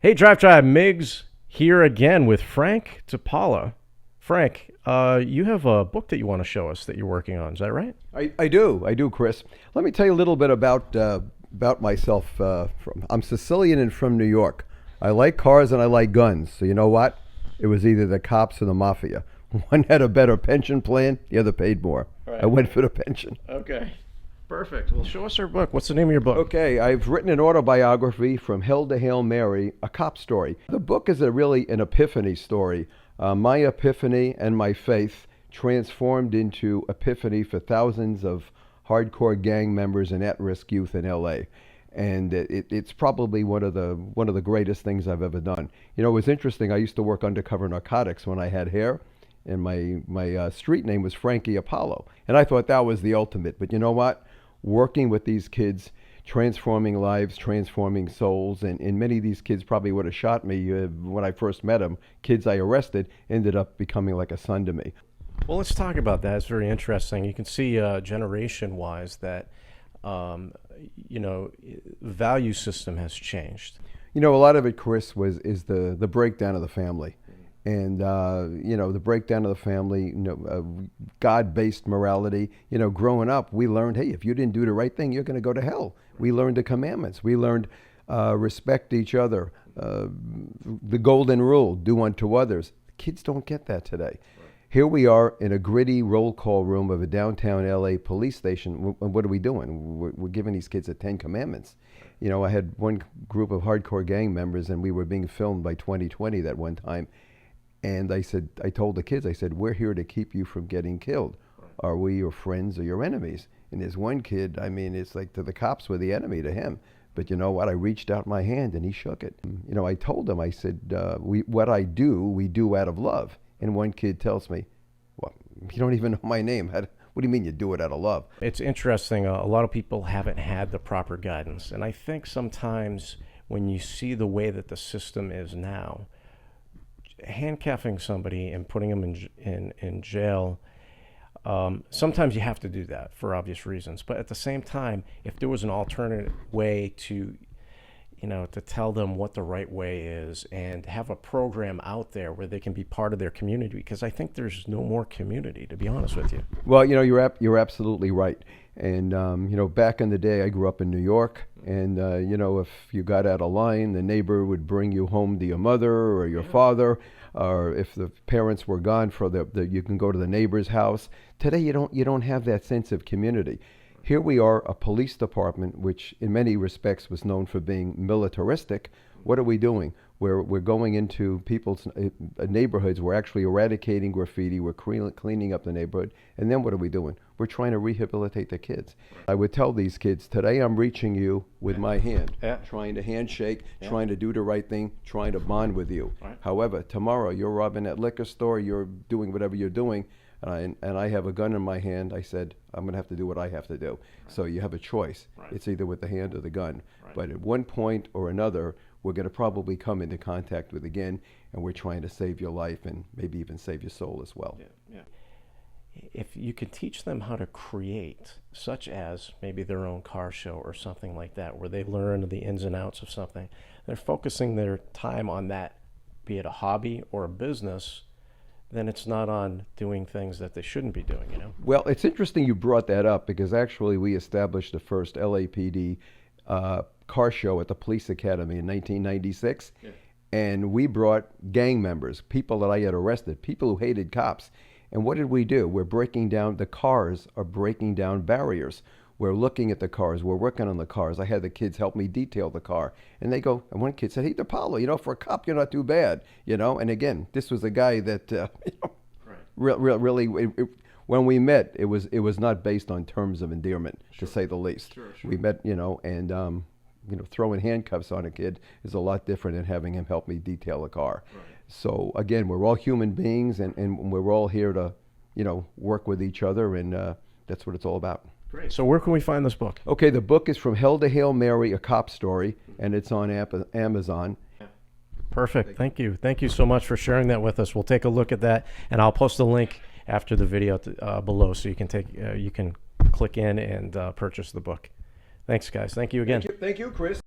Hey, Drive Tribe, Migz here again with Frank DiPaola. Frank, you have a book that you want to show us that you're working on. Is that right? I do, Chris. Let me tell you a little bit about myself. I'm Sicilian and from New York. I like cars and I like guns. So you know what? It was either the cops or the mafia. One had a better pension plan, the other paid more. Right. I went for the pension. Okay. Perfect. Well, show us your book. What's the name of your book? Okay, I've written an autobiography, From Hell to Hail Mary, a cop story. The book is really an epiphany story. My epiphany and my faith transformed into epiphany for thousands of hardcore gang members and at-risk youth in LA. And it's probably one of the greatest things I've ever done. You know, it was interesting. I used to work undercover narcotics when I had hair, and my street name was Frank DiPaolo. And I thought that was the ultimate. But you know what? Working with these kids, transforming lives, transforming souls, and many of these kids probably would have shot me when I first met them. Kids I arrested ended up becoming like a son to me. Well, let's talk about that. It's very interesting. You can see generation-wise that, value system has changed. You know, a lot of it, Chris, is the breakdown of the family. And, the breakdown of the family, God-based morality. You know, growing up, we learned, hey, if you didn't do the right thing, you're going to go to hell. We learned the commandments. We learned respect each other, the golden rule, do unto others. Kids don't get that today. Here we are in a gritty roll call room of a downtown LA police station. What are we doing? We're giving these kids the 10 Commandments. You know, I had one group of hardcore gang members, and we were being filmed by 2020 that one time. And I told the kids, I said, we're here to keep you from getting killed. Are we your friends or your enemies? And there's one kid, I mean, it's like to the cops we're the enemy to him. But you know what? I reached out my hand and he shook it. You know, I told him, I said, what I do, we do out of love. And one kid tells me, well, you don't even know my name. What do you mean you do it out of love? It's interesting. A lot of people haven't had the proper guidance. And I think sometimes when you see the way that the system is now, handcuffing somebody and putting them in jail, sometimes you have to do that for obvious reasons. But at the same time, if there was an alternate way to tell them what the right way is and have a program out there where they can be part of their community, because I think there's no more community, to be honest with you. Well, you know, you're absolutely right. And, back in the day, I grew up in New York. And, if you got out of line, the neighbor would bring you home to your mother or your father. Or if the parents were gone, you can go to the neighbor's house. Today, you don't have that sense of community. Here we are, a police department, which in many respects was known for being militaristic. What are we doing? We're going into people's neighborhoods. We're actually eradicating graffiti. We're cleaning up the neighborhood. And then what are we doing? We're trying to rehabilitate the kids. I would tell these kids, today I'm reaching you with my hand, trying to handshake, trying to do the right thing, trying to bond with you. Right. However, tomorrow you're robbing that liquor store, you're doing whatever you're doing, and I have a gun in my hand. I said, I'm going to have to do what I have to do. Right. So you have a choice. Right. It's either with the hand or the gun. Right. But at one point or another, we're going to probably come into contact with again, and we're trying to save your life and maybe even save your soul as well. Yeah. If you can teach them how to create, such as maybe their own car show or something like that, where they learn the ins and outs of something, they're focusing their time on that, be it a hobby or a business, then it's not on doing things that they shouldn't be doing, Well, it's interesting you brought that up, because actually we established the first LAPD car show at the police academy in 1996. Yeah. And we brought gang members, people that I had arrested, people who hated cops. And what did we do? We're breaking down, the cars are breaking down barriers. We're looking at the cars. We're working on the cars. I had the kids help me detail the car. And they go, and one kid said, hey, DiPaolo, for a cop, you're not too bad, And again, this was a guy that, Right. really, when we met, it was not based on terms of endearment, Sure. to say the least. Sure. We met, and throwing handcuffs on a kid is a lot different than having him help me detail a car. Right. So again, we're all human beings, and we're all here to, work with each other, and that's what it's all about. Great. So where can we find this book? Okay, the book is From Hell to Hail Mary, a cop story, and it's on Amazon. Perfect. Thank you. Thank you so much for sharing that with us. We'll take a look at that, and I'll post a link after the video below, so you can click in and purchase the book. Thanks, guys. Thank you again. Thank you, Chris.